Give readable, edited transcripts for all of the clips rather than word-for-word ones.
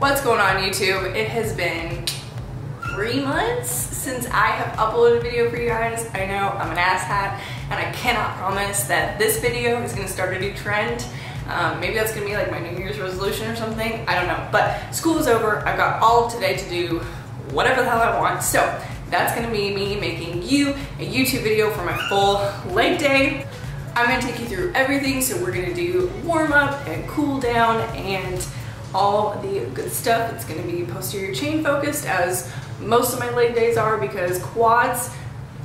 What's going on YouTube? It has been 3 months since I have uploaded a video for you guys. I know I'm an asshat and I cannot promise that this video is going to start a new trend. Maybe that's going to be like my New Year's resolution or something. I don't know. But school is over. I've got all of today to do whatever the hell I want. So that's going to be me making you a YouTube video for my full leg day. I'm going to take you through everything. So we're going to do warm up and cool down and all the good stuff. It's going to be posterior chain focused, as most of my leg days are, because quads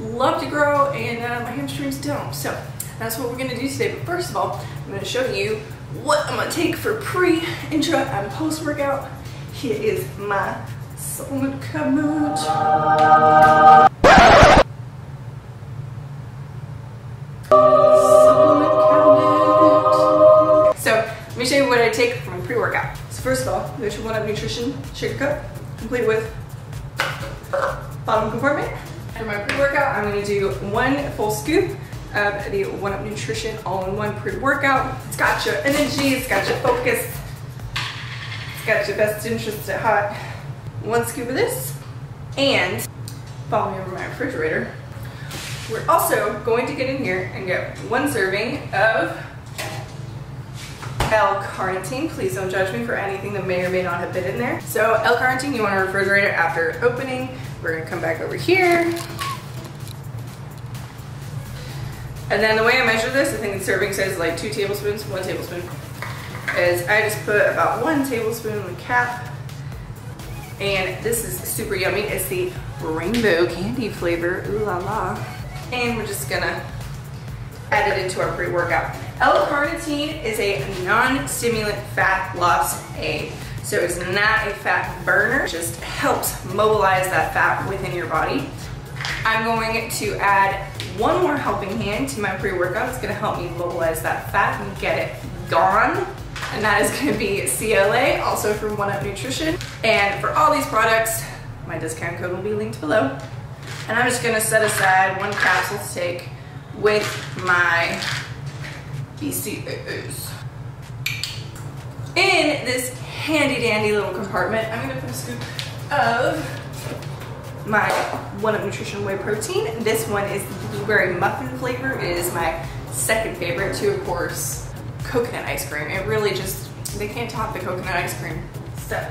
love to grow and my hamstrings don't. So that's what we're going to do today. But first of all, I'm going to show you what I'm going to take for pre, intra, and post workout. Here is my supplement cabinet. So let me show you what I take for my pre-workout. So first of all, there's your 1UP Nutrition shaker cup, complete with bottom compartment. For my pre-workout, I'm going to do 1 full scoop of the 1UP Nutrition all-in-one pre-workout. It's got your energy, it's got your focus, it's got your best interest at heart. 1 scoop of this, and follow me over my refrigerator. We're also going to get in here and get 1 serving of L-carnitine. Please don't judge me for anything that may or may not have been in there. So L-carnitine you want to refrigerate it after opening. We're going to come back over here. And then the way I measure this, I think the serving says like 2 tablespoons, 1 tablespoon, is I just put about 1 tablespoon in the cap. And this is super yummy. It's the rainbow candy flavor, ooh la la. And we're just gonna add it into our pre-workout. L-carnitine is a non-stimulant fat loss aid. So it's not a fat burner, it just helps mobilize that fat within your body. I'm going to add 1 more helping hand to my pre-workout. It's gonna help me mobilize that fat and get it gone. And that is gonna be CLA, also from 1UP Nutrition. And for all these products, my discount code will be linked below. And I'm just gonna set aside 1 capsule to take with my BCAAs. In this handy dandy little compartment, I'm gonna put a scoop of my 1UP Nutrition whey protein. This one is the blueberry muffin flavor. It is my second favorite to, of course, coconut ice cream. It really just, they can't top the coconut ice cream. So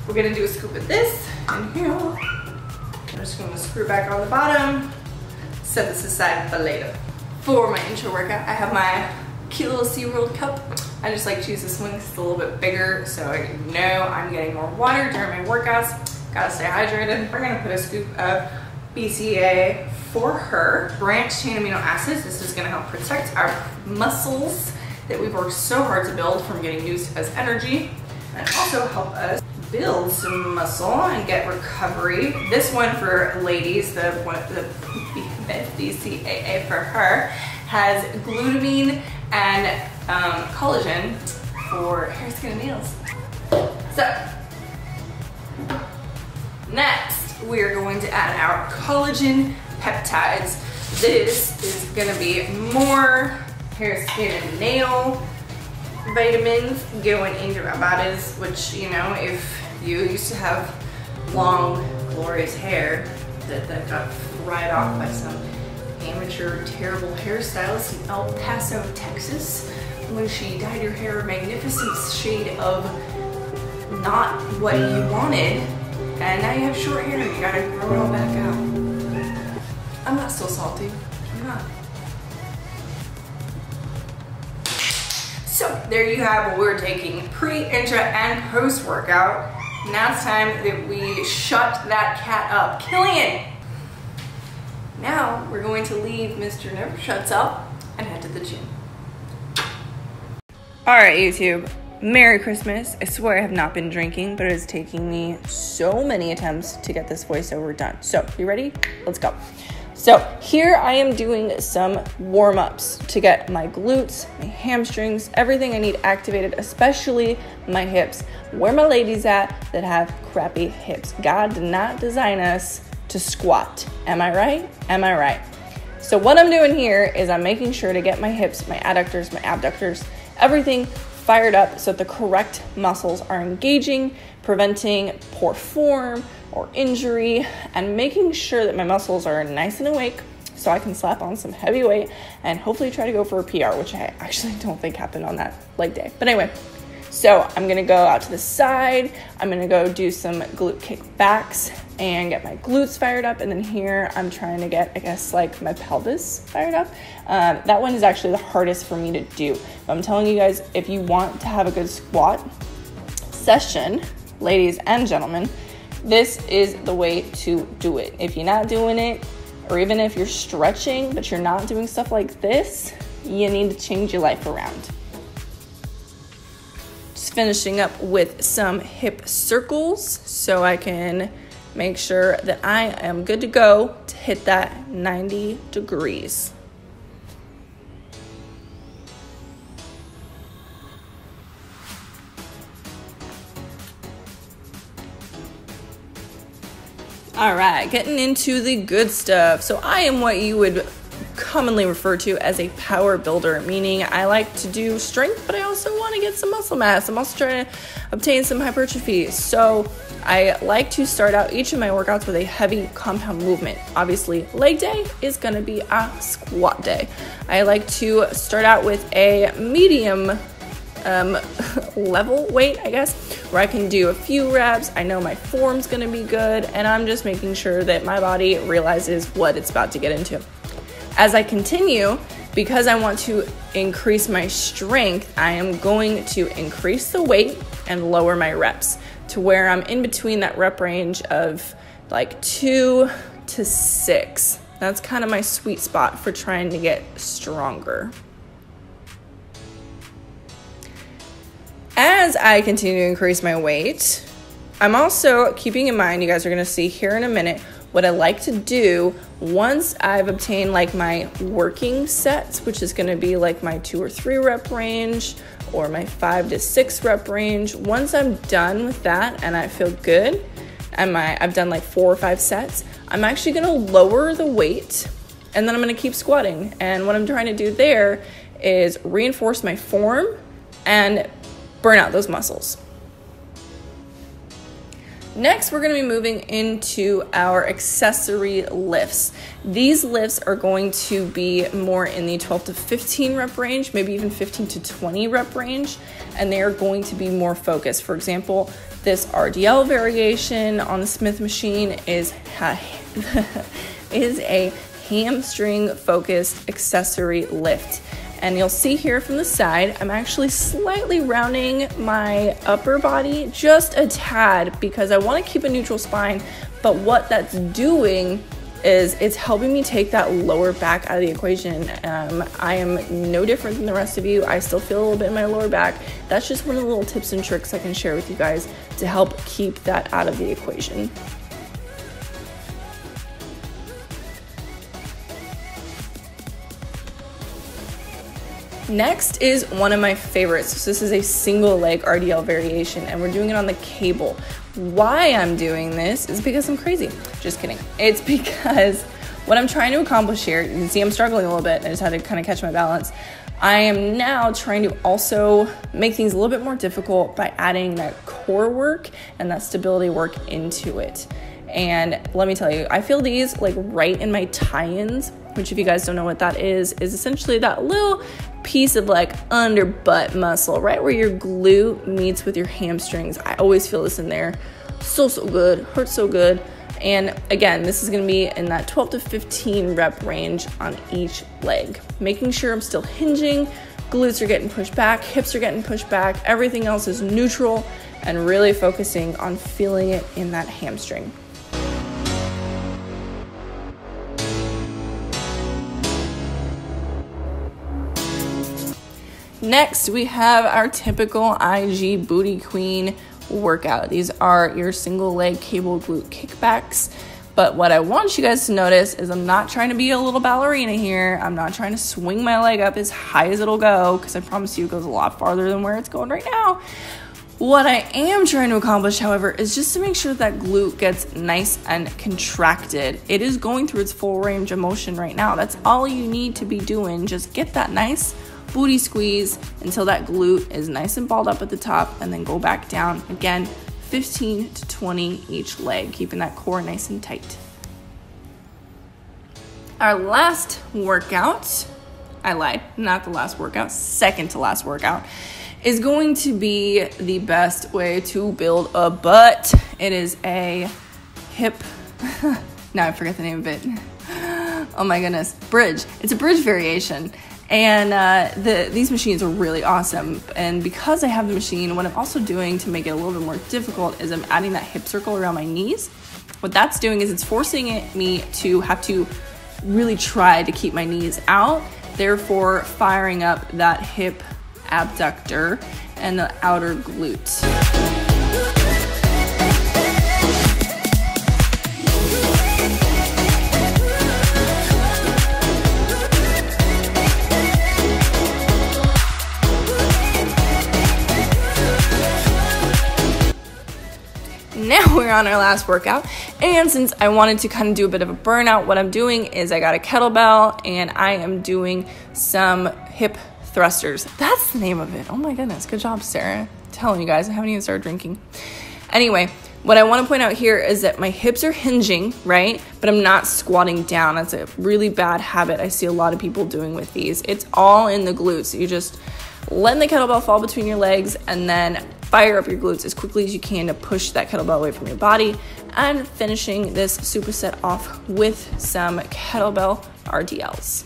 we're gonna do a scoop of this in here. I'm just gonna screw back on the bottom, set this aside for later. For my intro workout, I have my cute little SeaWorld cup. I just like to use this one because it's a little bit bigger, so I know I'm getting more water during my workouts. Gotta stay hydrated. We're gonna put a scoop of BCA for her. Branched chain amino acids. This is gonna help protect our muscles that we've worked so hard to build from getting used as energy, and also help us build some muscle and get recovery. This one for ladies, the BCAA for her, has glutamine and collagen for hair, skin, and nails. So next, we are going to add our collagen peptides. This is gonna be more hair, skin, and nail vitamins going into our bodies, which, you know, if you used to have long, glorious hair that got fried off by some amateur, terrible hairstylist in El Paso, Texas, when she dyed your hair a magnificent shade of not what you wanted, and now you have short hair and you gotta grow it all back out. I'm not still salty. I'm not. So there you have what we're taking pre, intra, and post workout. Now it's time that we shut that cat up. Killian! Now we're going to leave Mr. Never Shuts Up and head to the gym. Alright YouTube, Merry Christmas. I swear I have not been drinking, but it is taking me so many attempts to get this voiceover done. So, you ready? Let's go. So here I am doing some warm-ups to get my glutes, my hamstrings, everything I need activated, especially my hips. Where my ladies at that have crappy hips? God did not design us to squat. Am I right? Am I right? So what I'm doing here is I'm making sure to get my hips, my adductors, my abductors, everything fired up so that the correct muscles are engaging, preventing poor form or injury, and making sure that my muscles are nice and awake so I can slap on some heavy weight and hopefully try to go for a PR, which I actually don't think happened on that leg day. But anyway, so I'm gonna go out to the side. I'm gonna go do some glute kickbacks and get my glutes fired up. And then here I'm trying to get, I guess, like my pelvis fired up. That one is actually the hardest for me to do. But I'm telling you guys, if you want to have a good squat session, ladies and gentlemen, this is the way to do it. If you're not doing it, or even if you're stretching, but you're not doing stuff like this, you need to change your life around. Just finishing up with some hip circles so I can make sure that I am good to go to hit that 90 degrees. All right, getting into the good stuff. So I am what you would commonly refer to as a power builder, meaning I like to do strength, but I also want to get some muscle mass. I'm also trying to obtain some hypertrophy. So I like to start out each of my workouts with a heavy compound movement. Obviously, leg day is going to be a squat day. I like to start out with a medium level weight, I guess, where I can do a few reps. I know my form's gonna be good, and I'm just making sure that my body realizes what it's about to get into. As I continue, because I want to increase my strength, I am going to increase the weight and lower my reps to where I'm in between that rep range of like 2 to 6. That's kind of my sweet spot for trying to get stronger. As I continue to increase my weight, I'm also keeping in mind, you guys are going to see here in a minute, what I like to do once I've obtained like my working sets, which is going to be like my 2 or 3 rep range or my 5 to 6 rep range. Once I'm done with that and I feel good, and I've done like 4 or 5 sets, I'm actually going to lower the weight and then I'm going to keep squatting. And what I'm trying to do there is reinforce my form and burn out those muscles. Next, we're going to be moving into our accessory lifts. These lifts are going to be more in the 12 to 15 rep range, maybe even 15 to 20 rep range, and they are going to be more focused. For example, this RDL variation on the Smith machine is a hamstring focused accessory lift. And you'll see here from the side, I'm actually slightly rounding my upper body just a tad because I want to keep a neutral spine. But what that's doing is it's helping me take that lower back out of the equation. I am no different than the rest of you. I still feel a little bit in my lower back. That's just one of the little tips and tricks I can share with you guys to help keep that out of the equation. Next is one of my favorites. So this is a single leg RDL variation and we're doing it on the cable. Why I'm doing this is because I'm crazy. Just kidding. It's because what I'm trying to accomplish here, you can see I'm struggling a little bit. I just had to kind of catch my balance. I am now trying to also make things a little bit more difficult by adding that core work and that stability work into it. And let me tell you, I feel these like right in my tie-ins, which if you guys don't know what that is essentially that little piece of like under butt muscle, right where your glute meets with your hamstrings. I always feel this in there. So good, hurts so good. And again, this is gonna be in that 12 to 15 rep range on each leg. Making sure I'm still hinging, glutes are getting pushed back, hips are getting pushed back, everything else is neutral, and really focusing on feeling it in that hamstring. Next, we have our typical IG Booty Queen workout. These are your single leg cable glute kickbacks. But what I want you guys to notice is I'm not trying to be a little ballerina here. I'm not trying to swing my leg up as high as it'll go, because I promise you it goes a lot farther than where it's going right now. What I am trying to accomplish, however, is just to make sure that glute gets nice and contracted. It is going through its full range of motion right now. That's all you need to be doing. Just get that nice booty squeeze until that glute is nice and balled up at the top, and then go back down. Again, 15 to 20 each leg, keeping that core nice and tight. Our last workout, I lied, not the last workout, second to last workout, is going to be the best way to build a butt. It is a hip, now I forget the name of it. Oh my goodness, bridge. It's a bridge variation. And these machines are really awesome. And because I have the machine, what I'm also doing to make it a little bit more difficult is I'm adding that hip circle around my knees. What that's doing is it's forcing me to have to really try to keep my knees out, therefore firing up that hip abductor and the outer glute. Now we're on our last workout, and since I wanted to kind of do a bit of a burnout, what I'm doing is I got a kettlebell and I am doing some hip thrusters. That's the name of it. Oh my goodness, good job, Sarah. I'm telling you guys, I haven't even started drinking. Anyway, what I want to point out here is that my hips are hinging, right? But I'm not squatting down. That's a really bad habit I see a lot of people doing with these. It's all in the glutes. You just let the kettlebell fall between your legs and then fire up your glutes as quickly as you can to push that kettlebell away from your body, and finishing this superset off with some kettlebell RDLs.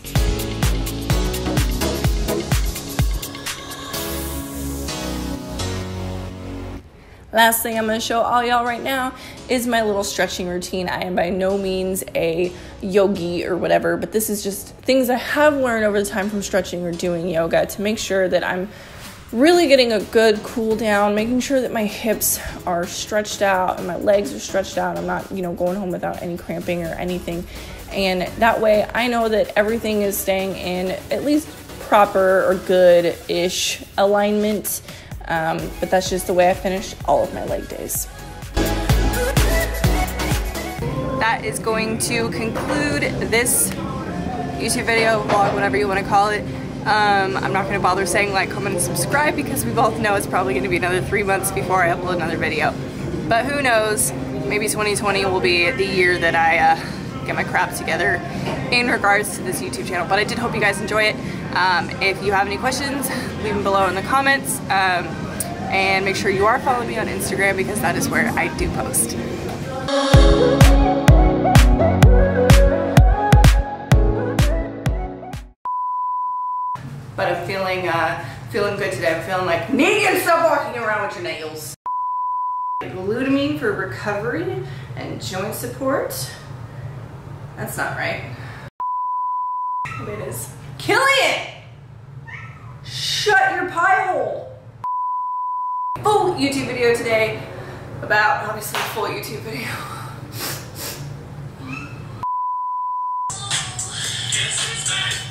Last thing I'm going to show all y'all right now is my little stretching routine. I am by no means a yogi or whatever, but this is just things I have learned over the time from stretching or doing yoga to make sure that I'm really getting a good cool down, making sure that my hips are stretched out and my legs are stretched out. I'm not, going home without any cramping or anything. And that way I know that everything is staying in at least proper or good-ish alignment. But that's just the way I finish all of my leg days. That is going to conclude this YouTube video, vlog, whatever you want to call it. I'm not going to bother saying like, comment, and subscribe because we both know it's probably going to be another 3 months before I upload another video. But who knows, maybe 2020 will be the year that I get my crap together in regards to this YouTube channel. But I did hope you guys enjoy it. If you have any questions, leave them below in the comments. And make sure you are following me on Instagram because that is where I do post. But I'm feeling good today. I'm feeling like, Negan, stop walking around with your nails. Glutamine for recovery and joint support. That's not right. It is. Killian! Shut your pie hole! Full YouTube video today about, obviously, full YouTube video. Yes,